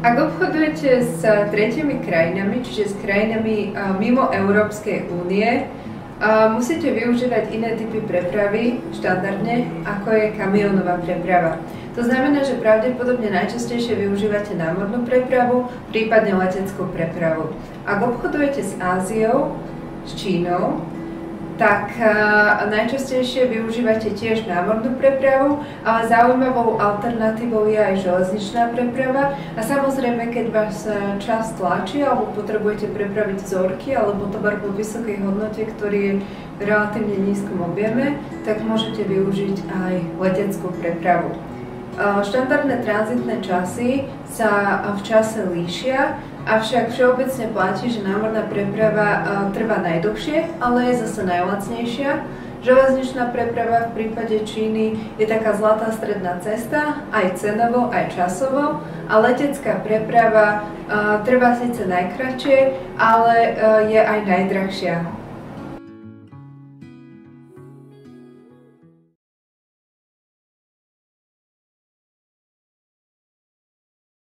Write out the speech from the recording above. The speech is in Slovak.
Ak obchodujete s tretími krajinami, čiže s krajinami mimo Európskej únie, musíte využívať iné typy prepravy štandardne, ako je kamionová preprava. To znamená, že pravdepodobne najčastejšie využívate námornú prepravu, prípadne leteckú prepravu. Ak obchodujete s Áziou, s Čínou, tak najčastejšie využívate tiež námornú prepravu, ale zaujímavou alternatívou je aj železničná preprava. A samozrejme, keď vás čas tlačí alebo potrebujete prepraviť vzorky alebo tovar po vysokej hodnote, ktorý je v relatívne nízkom objeme, tak môžete využiť aj leteckú prepravu. Štandardné tranzitné časy sa v čase líšia, avšak všeobecne platí, že námorná preprava trvá najdlhšie, ale je zase najlacnejšia. Železničná preprava v prípade Číny je taká zlatá stredná cesta, aj cenovo, aj časovo, a letecká preprava trvá síce najkratšie, ale je aj najdrahšia.